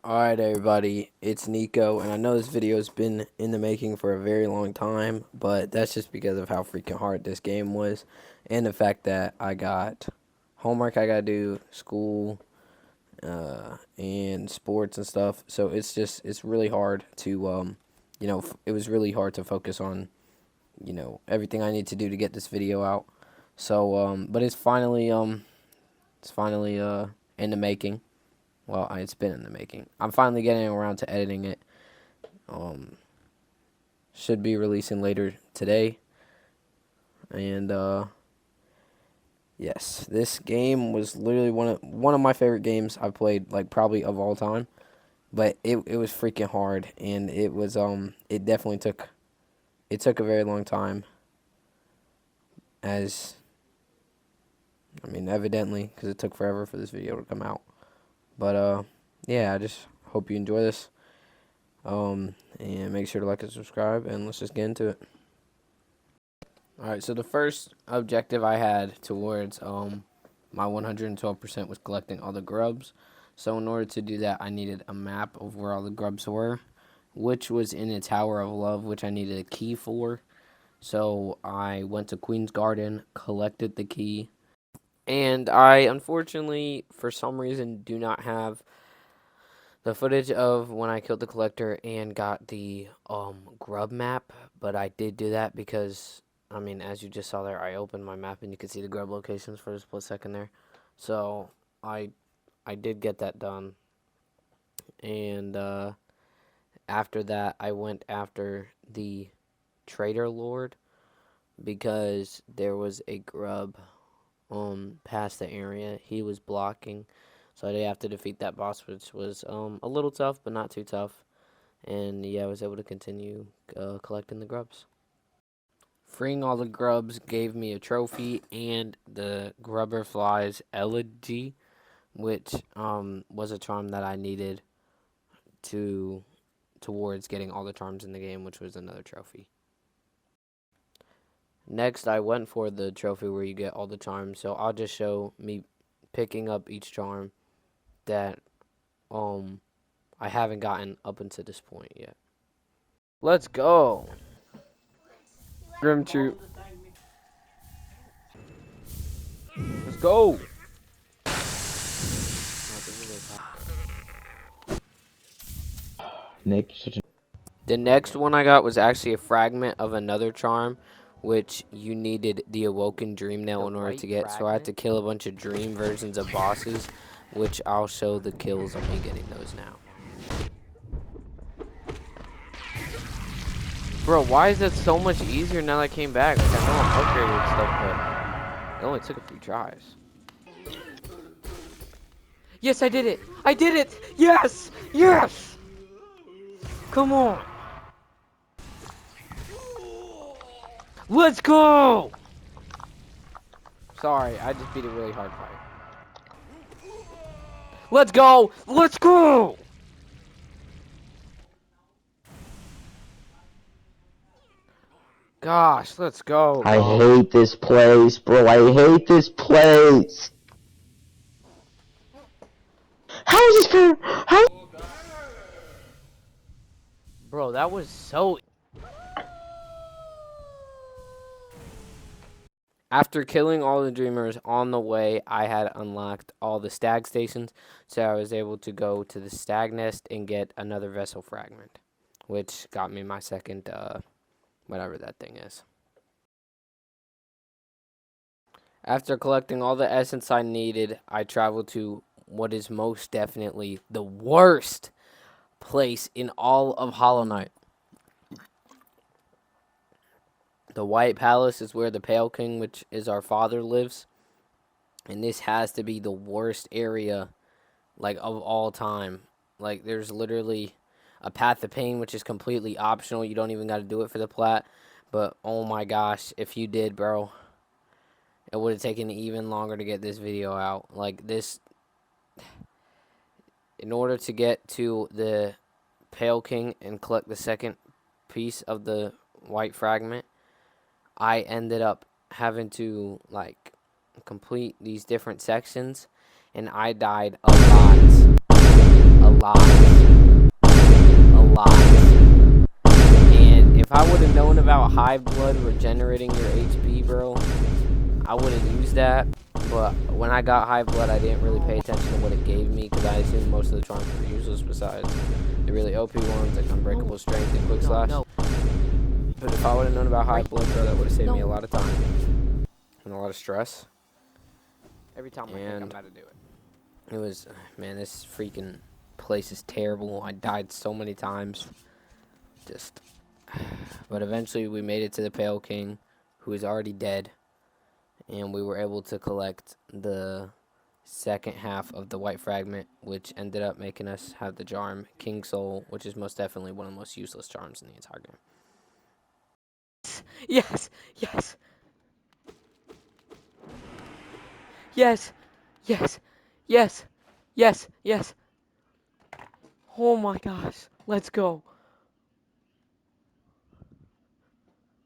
Alright everybody, it's Nico, and I know this video's been in the making for a very long time, but that's just because of how freaking hard this game was, and the fact that I got homework I gotta do, school, and sports and stuff, so it's really hard to, it was really hard to focus on, everything I need to do to get this video out, so, but it's finally in the making. Well, it's been in the making. I'm finally getting around to editing it. Um, should be releasing later today. And yes, this game was literally one of my favorite games I've played, like probably of all time. But it was freaking hard, and it definitely took a very long time. As I mean, evidently, because it took forever for this video to come out. But yeah, I just hope you enjoy this. And make sure to like and subscribe, and let's just get into it. Alright, so the first objective I had towards my 112% was collecting all the grubs. So in order to do that, I needed a map of where all the grubs were, which was in a Tower of Love, which I needed a key for. So I went to Queen's Garden, collected the key, and I unfortunately, for some reason, do not have the footage of when I killed the collector and got the grub map, but I did do that because, I mean, as you just saw there, I opened my map and you could see the grub locations for a split second there. So I did get that done, and after that, I went after the Trader Lord because there was a grub past the area he was blocking. So I did have to defeat that boss, which was a little tough, but not too tough. And yeah, I was able to continue collecting the grubs. Freeing all the grubs gave me a trophy and the Grubberfly's Elegy, which was a charm that I needed towards getting all the charms in the game, which was another trophy. Next, I went for the trophy where you get all the charms, so I'll just show me picking up each charm that I haven't gotten up until this point yet. Let's go. Grim Troop. Let's go. Nick, you're such a... The next one I got was actually a fragment of another charm, which you needed the Awoken Dream Nail in order to get. So I had to kill a bunch of dream versions of bosses, which I'll show the kills of me getting those now. Bro, why is that so much easier now that I came back? Like, I know I'm upgraded and stuff, but it only took a few tries. Yes, I did it! I did it! Yes! Yes! Come on! Let's go! Sorry, I just beat a really hard fight. Let's go! Let's go! Gosh, let's go, I bro. hate this place, bro. I hate this place. How is this fair? How? Bro, that was so... After killing all the dreamers on the way, I had unlocked all the stag stations, so I was able to go to the stag nest and get another vessel fragment, which got me my second, whatever that thing is. After collecting all the essence I needed, I traveled to what is most definitely the worst place in all of Hollow Knight. The White Palace is where the Pale King, which is our father, lives. And this has to be the worst area, like, of all time. Like, there's literally a Path of Pain, which is completely optional. You don't even got to do it for the plat. But, oh my gosh, if you did, bro, it would have taken even longer to get this video out. Like, this... In order to get to the Pale King and collect the second piece of the white fragment, I ended up having to, like, complete these different sections, and I died a lot. A lot. Hive Blood regenerating your HP, bro, I wouldn't use that. But when I got Hive Blood, I didn't really pay attention to what it gave me because I assumed most of the charms were useless besides the really OP ones like Unbreakable Strength and Quick Slash. But if I would have known about Hive Blood, bro, that would have saved me a lot of time and a lot of stress. Every time I think I'm about to do it. It was, man, this freaking place is terrible. I died so many times. Just, but eventually we made it to the Pale King, who is already dead. And we were able to collect the second half of the White Fragment, which ended up making us have the charm King Soul, which is most definitely one of the most useless charms in the entire game. Yes! Yes! Yes! Yes! Yes! Yes! Yes! Oh my gosh. Let's go.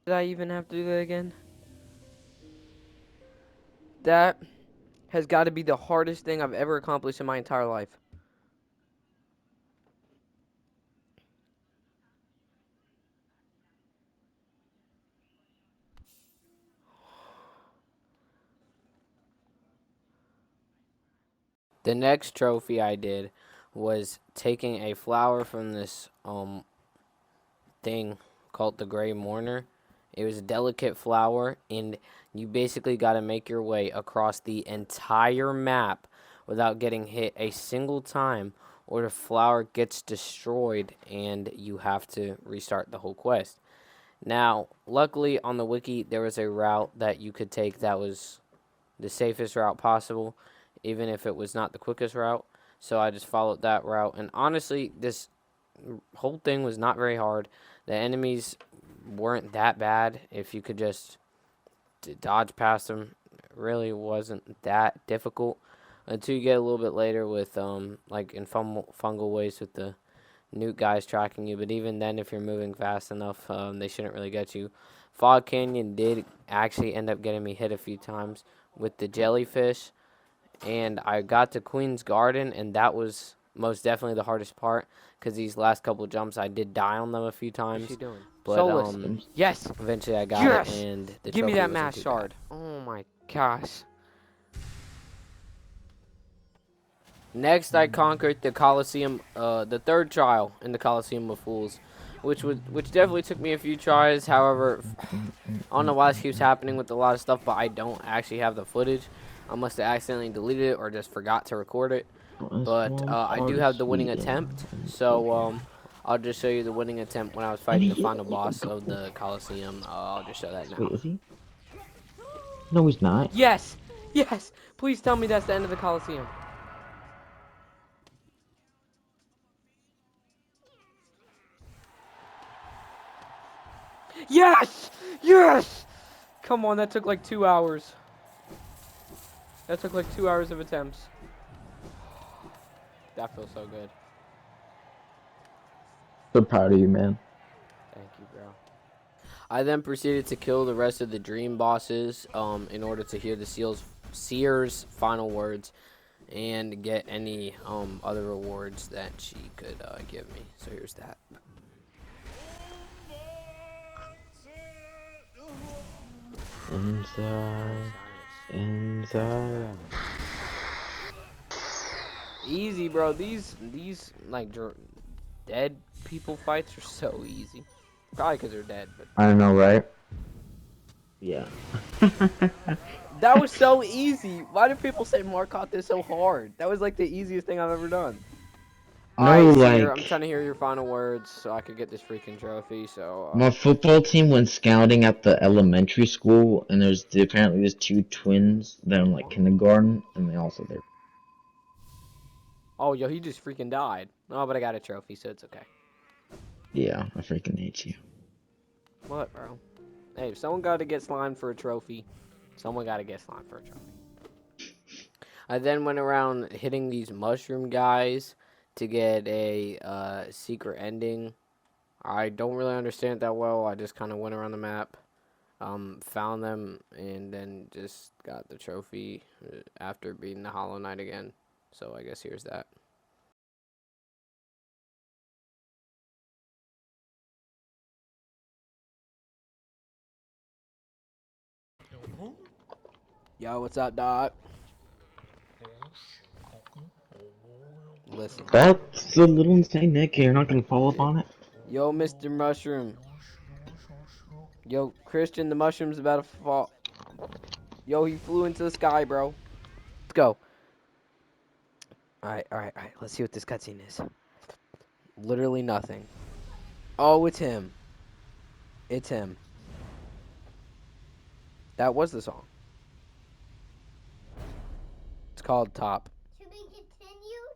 Did I even have to do that again? That has got to be the hardest thing I've ever accomplished in my entire life. The next trophy I did was taking a flower from this thing called the Gray Mourner. It was a delicate flower, and you basically got to make your way across the entire map without getting hit a single time, or the flower gets destroyed and you have to restart the whole quest. Now, luckily on the wiki, there was a route that you could take that was the safest route possible, even if it was not the quickest route. So I just followed that route, and honestly, this whole thing was not very hard. The enemies weren't that bad if you could just dodge past them. It really wasn't that difficult until you get a little bit later with like in fungal ways with the Newt guys tracking you. But even then, if you're moving fast enough, they shouldn't really get you. Fog Canyon did actually end up getting me hit a few times with the jellyfish, and I got to Queen's Garden, and that was most definitely the hardest part because these last couple jumps I did die on them a few times. What's she doing? But Solus. Yes. eventually I got Yes! it, and the Give me trophy that wasn't mass too shard. bad. Oh my gosh. Next, I conquered the Colosseum, the third trial in the Colosseum of Fools, which definitely took me a few tries. However, I don't know why this keeps happening with a lot of stuff, but I don't actually have the footage. I must have accidentally deleted it or just forgot to record it. But I do have the winning attempt, so I'll just show you the winning attempt when I was fighting the final boss of the Colosseum. I'll just show that now. Wait, is he? No, he's not. Yes! Yes! Please tell me that's the end of the Coliseum. Yes! Yes! Come on, that took like 2 hours. That took like 2 hours of attempts. That feels so good. So proud of you, man. Thank you, bro. I then proceeded to kill the rest of the dream bosses in order to hear the Seer's final words and get any other rewards that she could give me. So here's that. Inside. Easy, bro. These like dead people fights are so easy. Probably because they're dead, but I know, right? Yeah. that was so easy. Why do people say Marcotte is so hard? That was like the easiest thing I've ever done. No, Alright, like Seer, I'm trying to hear your final words so I could get this freaking trophy. So my football team went scouting at the elementary school, and apparently there's two twins that are in like kindergarten, and they also there. oh, yo, he just freaking died. Oh, but I got a trophy, so it's okay. Yeah, I freaking hate you. What, bro? Hey, if someone got to get slimed for a trophy, someone got to get slimed for a trophy. I then went around hitting these mushroom guys to get a secret ending. I don't really understand it that well. I just kind of went around the map, found them, and then just got the trophy after beating the Hollow Knight again. So I guess here's that. Yo, what's up, dog? Listen. That's a little insane, Nick. You're not gonna follow up on it? Yo, Mr. Mushroom. Yo, Christian, the mushroom's about to fall. Yo, he flew into the sky, bro. Let's go. Alright. Let's see what this cutscene is. Literally nothing. Oh, it's him. It's him. That was the song. It's called Top. To be continued?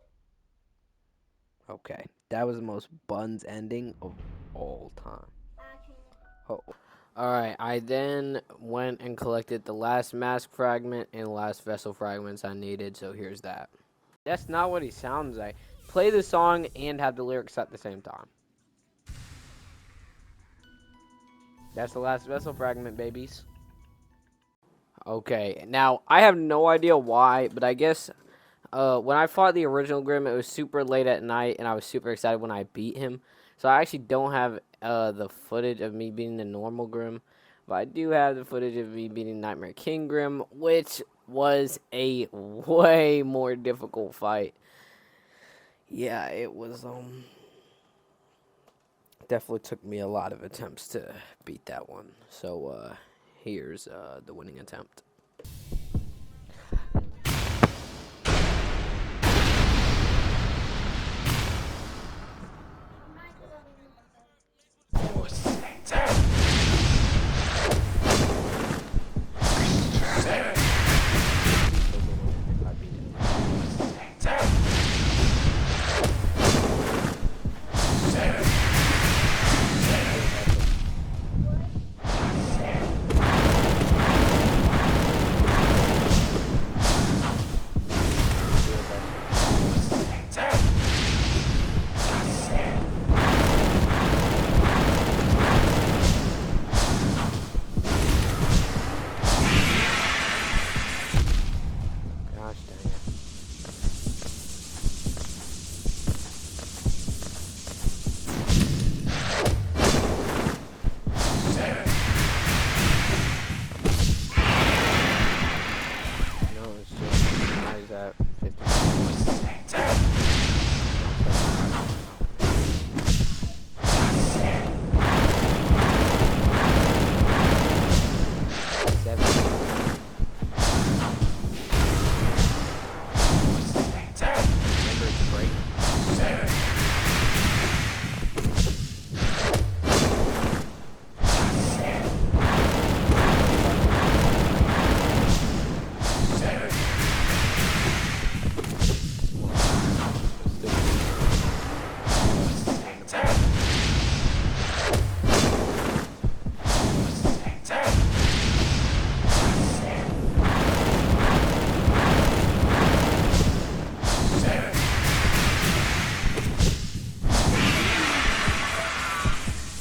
Okay. That was the most buns ending of all time. Actually, Oh. Alright, I then went and collected the last mask fragment and last vessel fragments I needed, so here's that. That's not what he sounds like. Play the song and have the lyrics at the same time. That's the last vessel fragment, babies. Okay, now I have no idea why, but I guess when I fought the original Grim, it was super late at night, and I was super excited when I beat him. So I actually don't have the footage of me beating the normal Grim, but I do have the footage of me beating Nightmare King Grim, which was a way more difficult fight. Yeah, it was definitely took me a lot of attempts to beat that one. So here's the winning attempt. Gosh dang it. No, it's just now he's at 50. Remember it's a break.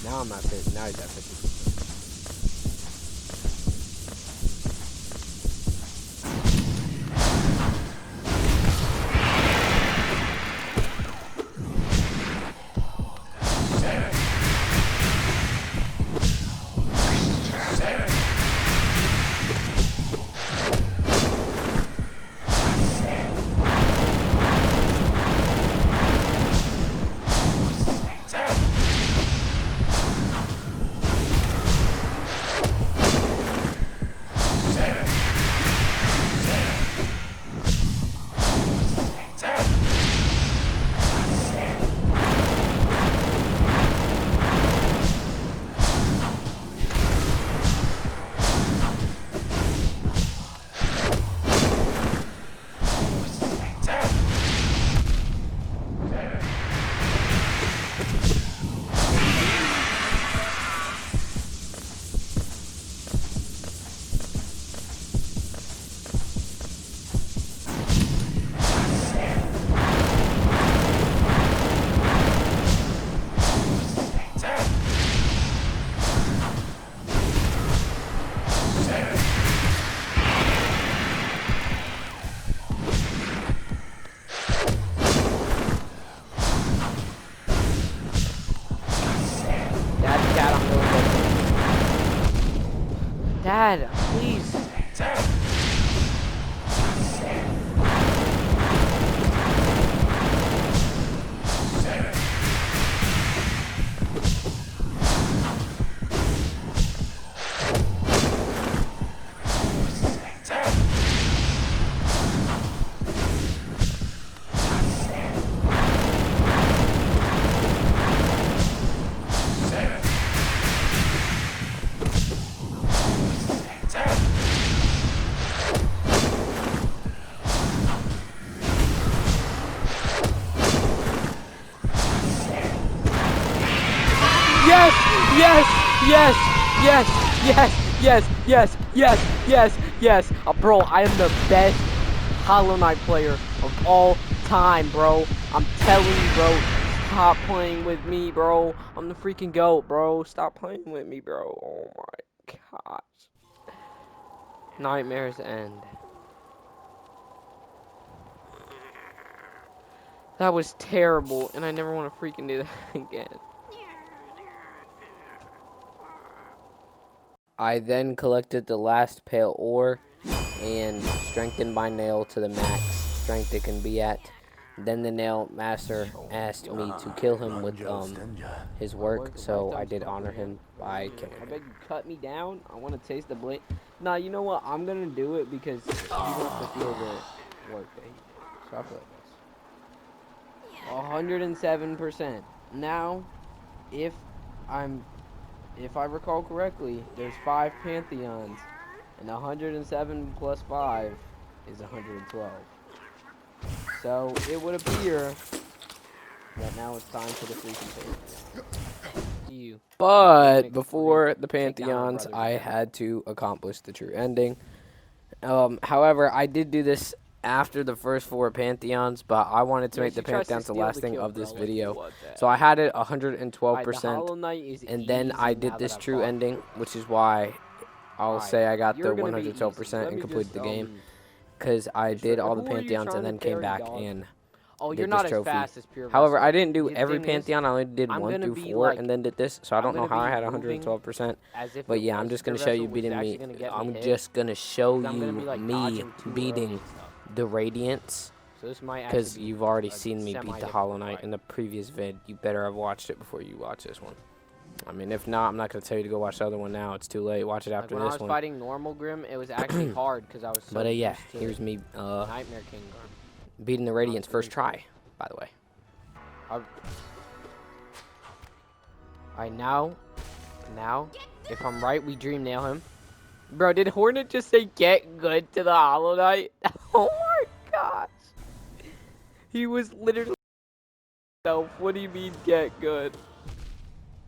Now I'm at 50. Now he's at 50. Dad, I'm really good. Dad, please. Yes! Yes! Yes! Yes! Yes! Yes! Yes! Yes! Yes! Yes! Bro, I am the best Hollow Knight player of all time, bro. I'm telling you, bro. Stop playing with me, bro. I'm the freaking GOAT, bro. Stop playing with me, bro. Oh my gosh. Nightmares end. That was terrible, and I never want to freaking do that again. I then collected the last pale ore and strengthened my nail to the max strength it can be at. Then the nail master asked me to kill him with his work, so I did honor him by killing him. I bet you cut me down. I want to taste the blade. Nah, you know what? I'm gonna do it because he wants to feel the work that he did. So I feel like this. 107%. Now, if I recall correctly, there's 5 Pantheons, and 107 plus 5 is 112. So it would appear that now it's time for the freaking Pantheon. But before the Pantheons, I had to accomplish the true ending. However, I did do this after the first 4 Pantheons, but I wanted to make the Pantheons the last thing of this video. So I had it 112%, and then I did this true ending, which is why I'll say I got the 112% and completed the game. Because I did all the Pantheons and then came back and did this trophy. However, I didn't do every Pantheon. I only did 1 through 4 and then did this. So I don't know how I had 112%. But yeah, I'm just going to show you beating me. I'm just going to show you me beating the Radiants. Because you've already seen me beat the Hollow Knight in the previous vid. You better have watched it before you watch this one. I mean, if not, I'm not going to tell you to go watch the other one now. It's too late. Watch it after this one. When I was fighting normal Grim, it was actually hard because I was so But yeah, here's me Nightmare King beating the Radiants first try, by the way. Alright, now, if I'm right, we Dream Nail him. Bro, did Hornet just say get good to the Hollow Knight? Oh my gosh. He was literally what do you mean get good?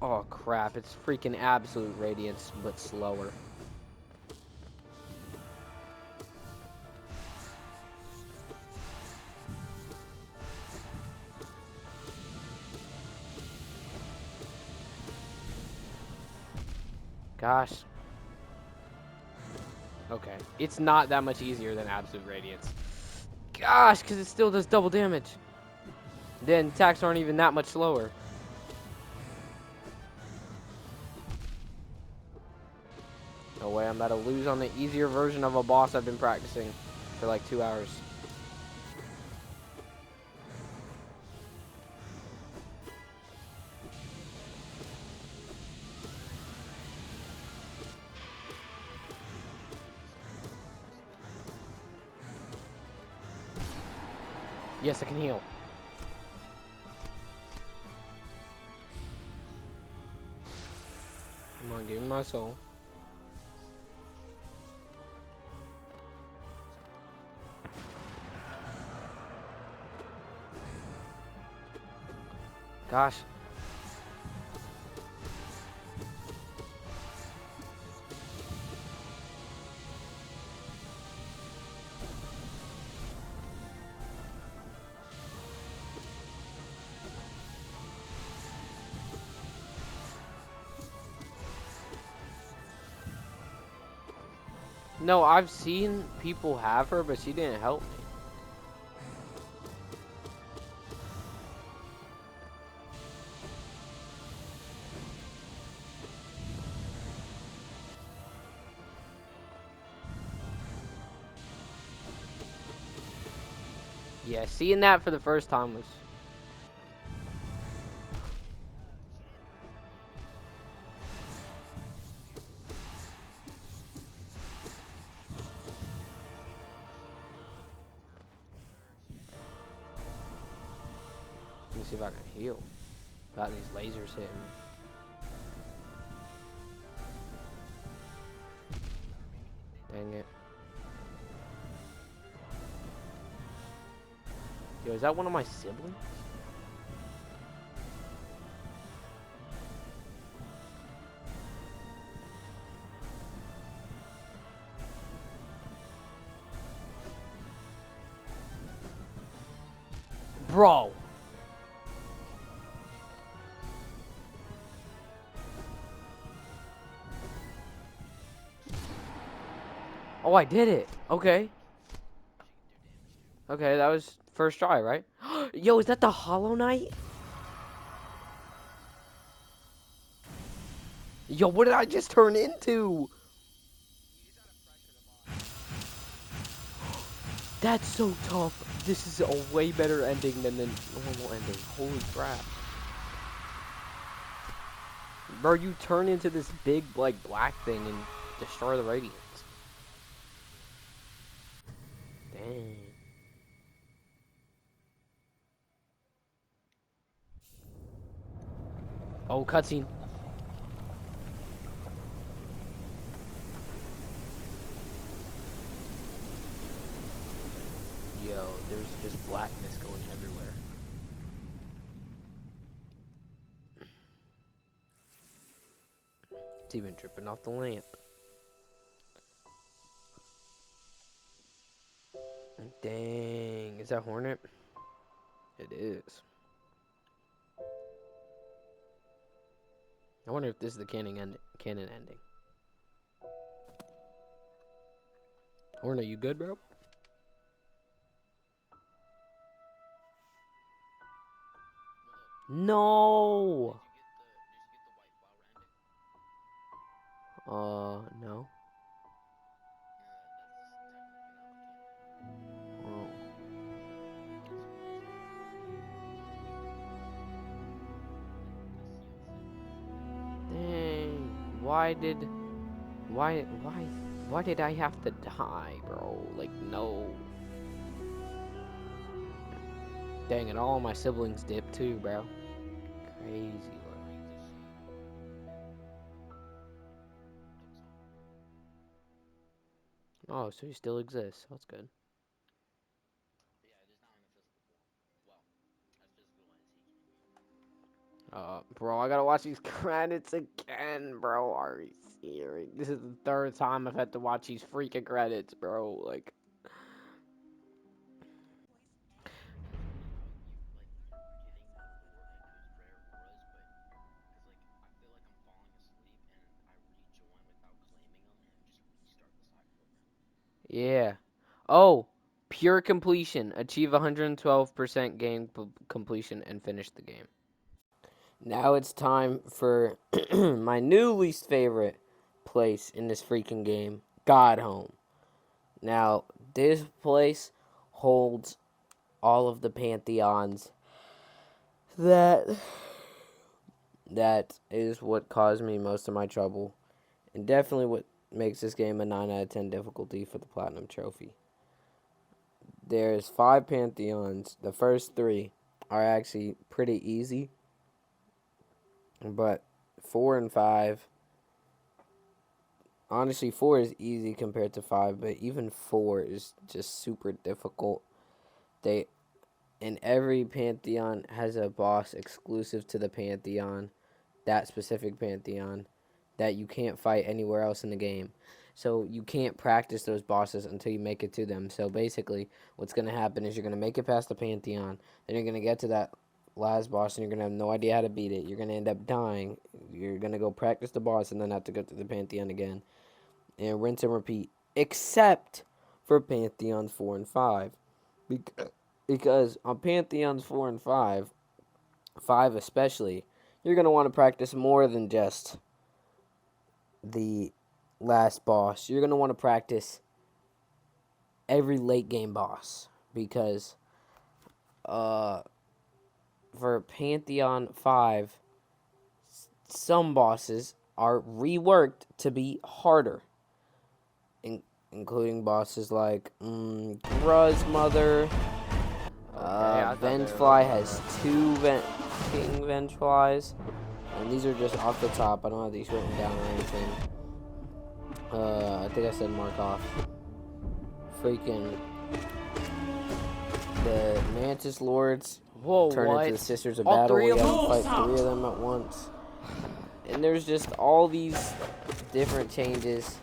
Oh crap, it's freaking absolute Radiance, but slower. Gosh. Okay, it's not that much easier than Absolute Radiance. Gosh, because it still does double damage. Then attacks aren't even that much slower. No way, I'm about to lose on the easier version of a boss I've been practicing for like 2 hours. Yes, I can heal. Come on, give me my soul. Gosh. No, I've seen people have her, but she didn't help me. Yeah, seeing that for the first time was... Let me see if I can heal without these lasers hitting me. Dang it. Yo, is that one of my siblings? Bro. Oh, I did it. Okay. Okay, that was first try, right? Yo, is that the Hollow Knight? Yo, what did I just turn into? That's so tough. This is a way better ending than the normal ending. Holy crap. Bro, you turn into this big, like, black thing and destroy the Radiance. Dang. Oh, cutscene. Yo, there's just blackness going everywhere. It's even dripping off the lamp. Dang, is that Hornet? It is. I wonder if this is the canon ending. Hornet, you good, bro? No. No. Oh. Dang. Why did I have to die, bro? Like, no. Dang, and all my siblings dipped too, bro. Crazy. Oh, so he still exists. That's good. Bro, I gotta watch these credits again, bro. Are you serious? This is the third time I've had to watch these freaking credits, bro. Like, yeah. Oh, pure completion. Achieve 112% game completion and finish the game. Now it's time for my new least favorite place in this freaking game, God Home. Now, this place holds all of the pantheons that is what caused me most of my trouble, and definitely what makes this game a 9 out of 10 difficulty for the Platinum Trophy. There's 5 pantheons. The first 3 are actually pretty easy, but 4 and 5, honestly, 4 is easy compared to 5, but even 4 is just super difficult. And every pantheon has a boss exclusive to the pantheon, that specific pantheon, that you can't fight anywhere else in the game. So you can't practice those bosses until you make it to them. So basically, what's going to happen is you're going to make it past the pantheon, then you're going to get to that last boss, and you're going to have no idea how to beat it. You're going to end up dying. You're going to go practice the boss, and then have to go to the pantheon again. And rinse and repeat. Except for pantheons 4 and 5. Because on pantheons 4 and 5 especially, you're going to want to practice more than just the last boss. You're going to want to practice every late game boss, because for Pantheon 5, some bosses are reworked to be harder, including bosses like Gruz Mother. Vengefly has 2 King Vengeflies, and these are just off the top. I don't have these written down or anything. I think I said Markov. Freaking the Mantis Lords turn into the Sisters of Battle. We have to fight 3 of them at once. And there's just all these different changes.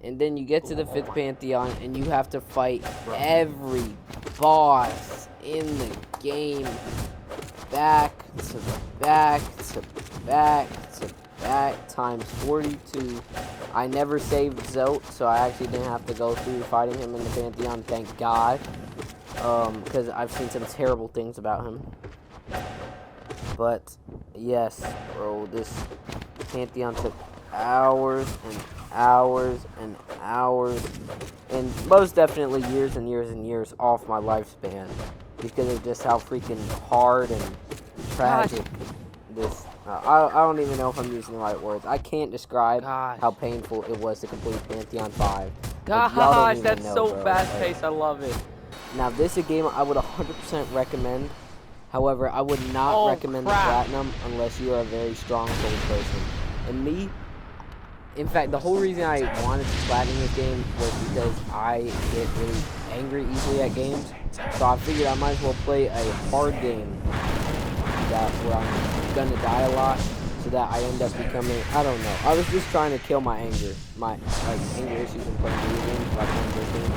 And then you get to the 5th Pantheon, and you have to fight every boss in the game back to back to back to back times 42. I never saved Zote, so I actually didn't have to go through fighting him in the Pantheon, thank God. Because I've seen some terrible things about him. But, yes, bro, this Pantheon took hours and hours and hours, and most definitely years and years and years off my lifespan, because of just how freaking hard and tragic this, I don't even know if I'm using the right words. I can't describe how painful it was to complete Pantheon 5. Gosh, that's so fast-paced, I love it. Now, this is a game I would 100% recommend. However, I would not recommend the Platinum unless you are a very strong soul person. And me, in fact, the whole reason I wanted to Platinum this game was because I get really angry easily at games. So I figured I might as well play a hard game where I'm gonna die a lot, so that I end up becoming, I don't know. I was just trying to kill my anger, anger issues in playing video games, like playing this game.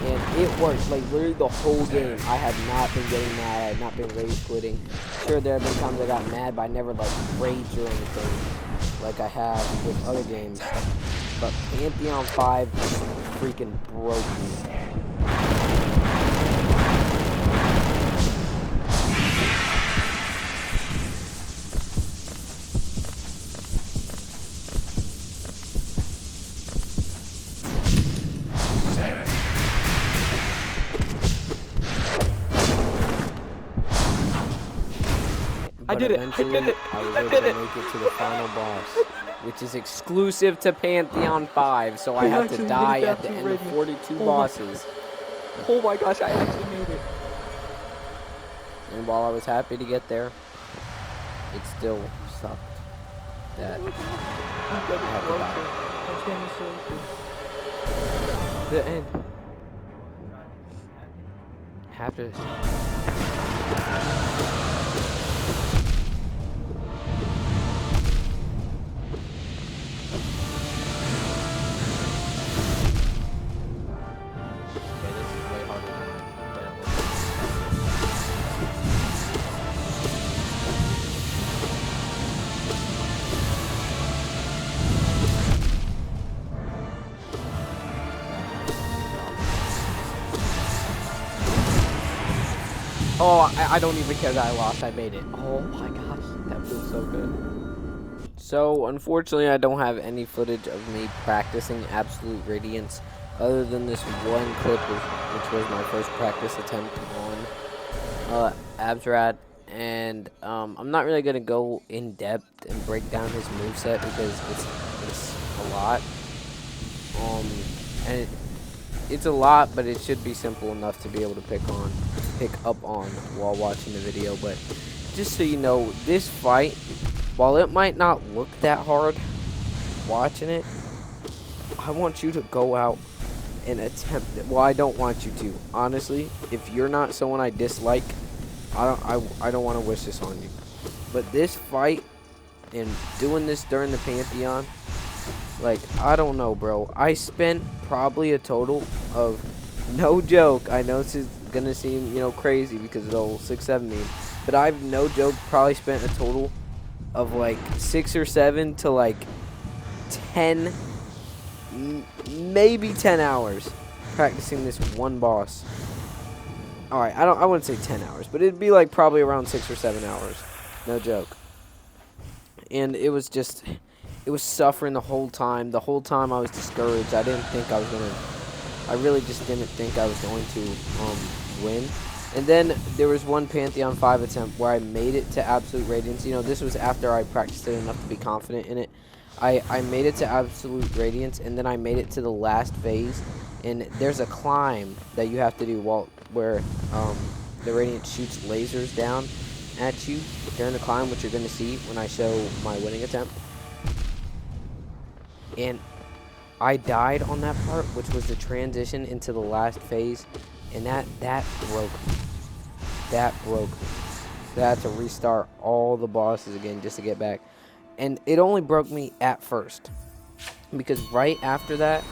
And it worked, like literally the whole game. I had not been getting mad, I had not been rage quitting. Sure, there have been times I got mad, but I never like rage or anything like I have with other games. But Pantheon 5 freaking broke me. I did it! I did it! I was able to make it to the final boss, which is exclusive to Pantheon 5, so I had to die at the end of 42 bosses. Oh my gosh, I actually made it. And while I was happy to get there, it still sucked that I had to die. The end. After this. Oh, I don't even care that I lost. I made it. Oh my gosh, that feels so good. So, unfortunately, I don't have any footage of me practicing Absolute Radiance other than this one clip, which was my first practice attempt on Abzrad. And I'm not really going to go in depth and break down his moveset because it's a lot. And it's a lot, but it should be simple enough to be able to pick up on while watching the video. But just so you know, this fight, while it might not look that hard watching it, I want you to go out and attempt it. Well, I don't want you to. Honestly, if you're not someone I dislike, I don't want to wish this on you. But this fight and doing this during the Pantheon, like, I don't know, bro. I spent probably a total of, no joke, I know this is gonna seem, crazy because of the whole 6-7 meme, but I've, no joke, probably spent a total of like 6 or 7 to like 10, maybe 10 hours practicing this one boss. Alright, I wouldn't say 10 hours, but it'd be like probably around 6 or 7 hours. No joke. And it was just, it was suffering the whole time. The whole time I was discouraged. I really just didn't think I was going to win. And then there was one Pantheon 5 attempt where I made it to Absolute Radiance. This was after I practiced it enough to be confident in it. I made it to Absolute Radiance, and then I made it to the last phase. And there's a climb that you have to do where the Radiance shoots lasers down at you during the climb, which you're going to see when I show my winning attempt. And I died on that part, which was the transition into the last phase, and that broke me. That broke me. So I had to restart all the bosses again just to get back. And it only broke me at first, because right after that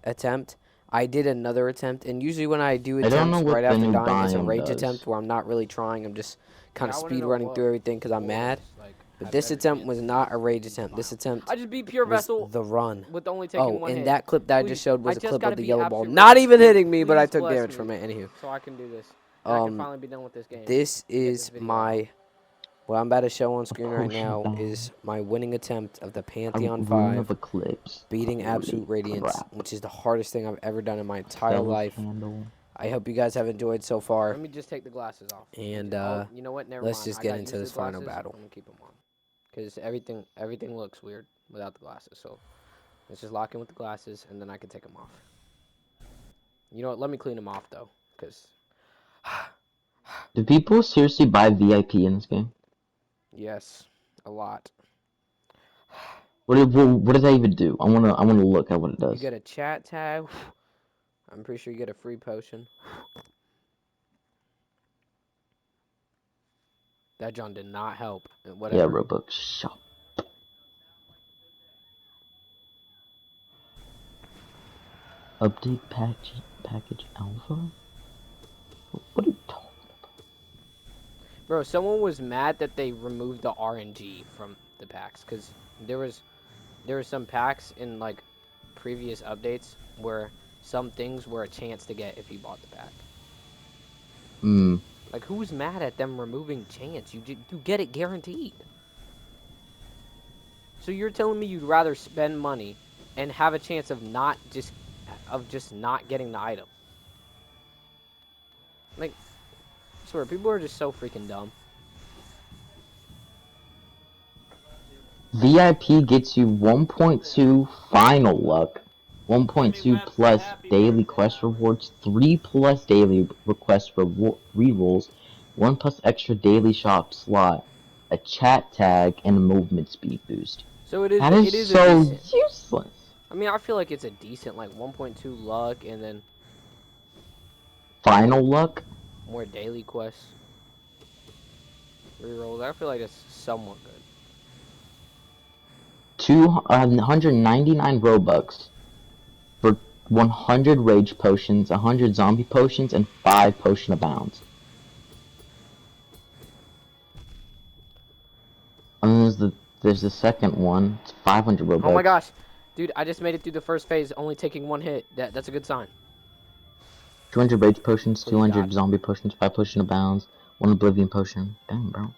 attempt, I did another attempt, and usually when I do I don't know attempts what right the after new dying, it's a biome rage does. attempt where I'm not really trying. I'm just kind of Yeah, I wanna speed know running what through everything because I'm mad. auras, like, But have this better attempt was chances not a of rage being attempt. This biome. attempt I just beat Pure was Vessel the run. with only taking Oh, one and hit. that clip that I Please, just showed was I a just clip gotta of the be yellow ball. absolute Not rage. even Please, hitting me, but I please took bless damage me from it. Anywho, so I can do this. And I can finally be done with this game. this Get this is video my out. what I'm about to show on screen right Potion now bound. is my winning attempt of the A Pantheon rune of 5, eclipse. beating Holy Absolute Radiance, crap. which is the hardest thing I've ever done in my entire Devil's life. candle. I hope you guys have enjoyed so far, Let me just take the glasses off. and Oh, you know what? Never let's mind. just I get got into used to this the final glasses. battle. I'm gonna keep them on because everything looks weird without the glasses. So let's just lock in with the glasses, and then I can take them off. You know what? Let me clean them off though, because Do people seriously buy VIP in this game? yes, a lot. What does that even do? I wanna look at what it You does. get a chat tag. I'm pretty sure you get a free potion. That John did not help. Yeah, Whatever. Robux shop. Update package alpha? What are you talking about? Bro, someone was mad that they removed the RNG from the packs because there were some packs in like previous updates where some things were a chance to get if you bought the pack. Hmm. Like, who's mad at them removing chance? You get it guaranteed. So you're telling me you'd rather spend money and have a chance of just not getting the item? Like, I swear, people are just so freaking dumb. VIP gets you 1.2 final luck, 1.2 plus daily quest rewards, 3 plus daily request rerolls, 1 plus extra daily shop slot, a chat tag, and a movement speed boost. So it That is is a so decent. useless. I mean, I feel like it's a decent, like 1.2 luck and then Final luck? more daily quests. Rerolls. I feel like it's somewhat good. 199 Robux for 100 rage potions, 100 zombie potions, and 5 potion of bounds. And then there's the second one. It's 500 Robux. Oh my gosh. Dude, I just made it through the first phase, only taking one hit. That's a good sign. 200 rage potions, Please, 200 God. zombie potions, 5 potion of bounds, 1 oblivion potion. Damn, bro.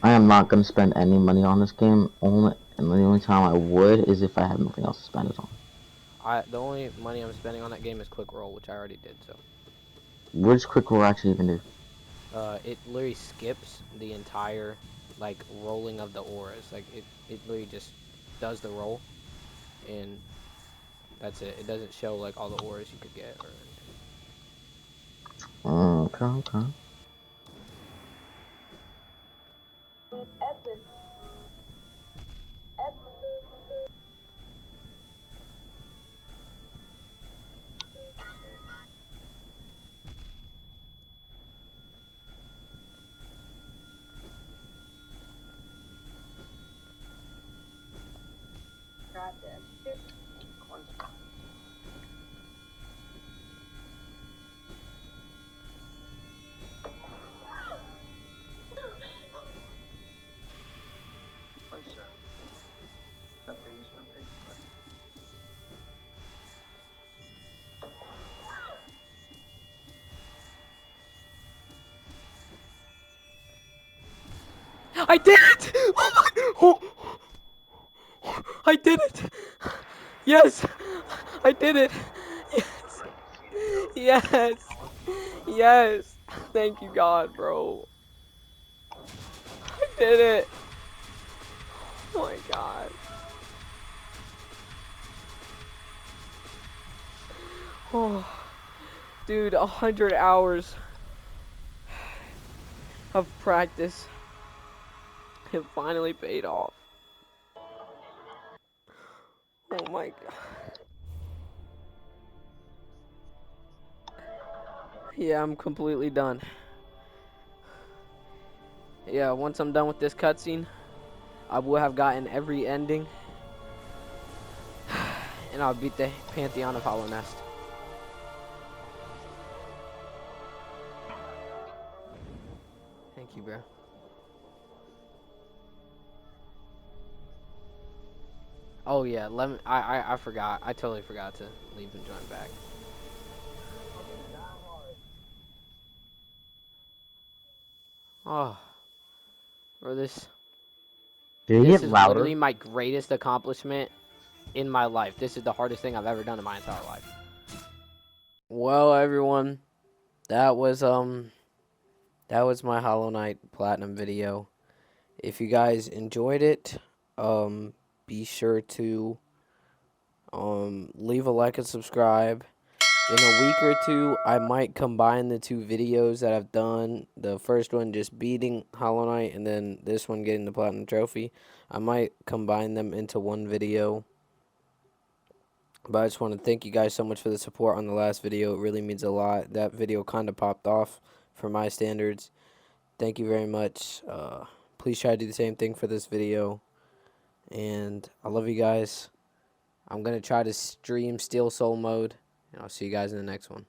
I am not gonna spend any money on this game. And the only time I would is if I had nothing else to spend it on. The only money I'm spending on that game is Quick Roll, which I already did. So, What does quick roll actually even do? it literally skips the entire like rolling of the auras. Like it literally just does the roll, and that's it. It doesn't show like all the auras you could get or anything. Okay. I did it! Oh, I did it! Yes! I did it! Yes! Yes! Yes! Thank you, God, bro. I did it! Oh my God. Oh, dude, 100 hours of practice. It finally paid off. Oh my God. Yeah, I'm completely done. Yeah, once I'm done with this cutscene, I will have gotten every ending, and I'll beat the Pantheon of Hollow Nest. Thank you, bro. Oh yeah, let me. I forgot. I totally forgot to leave and join back. Oh, bro, Did it this get is louder? literally my greatest accomplishment in my life. This is the hardest thing I've ever done in my entire life. Well, everyone, that was my Hollow Knight Platinum video. If you guys enjoyed it, be sure to leave a like and subscribe. In a week or two, I might combine the two videos that I've done. The first one just beating Hollow Knight, and then this one getting the Platinum Trophy. I might combine them into one video. But I just want to thank you guys so much for the support on the last video. It really means a lot. That video kind of popped off for my standards. Thank you very much. Please try to do the same thing for this video. And I love you guys. I'm going to try to stream Steel Soul mode. And I'll see you guys in the next one.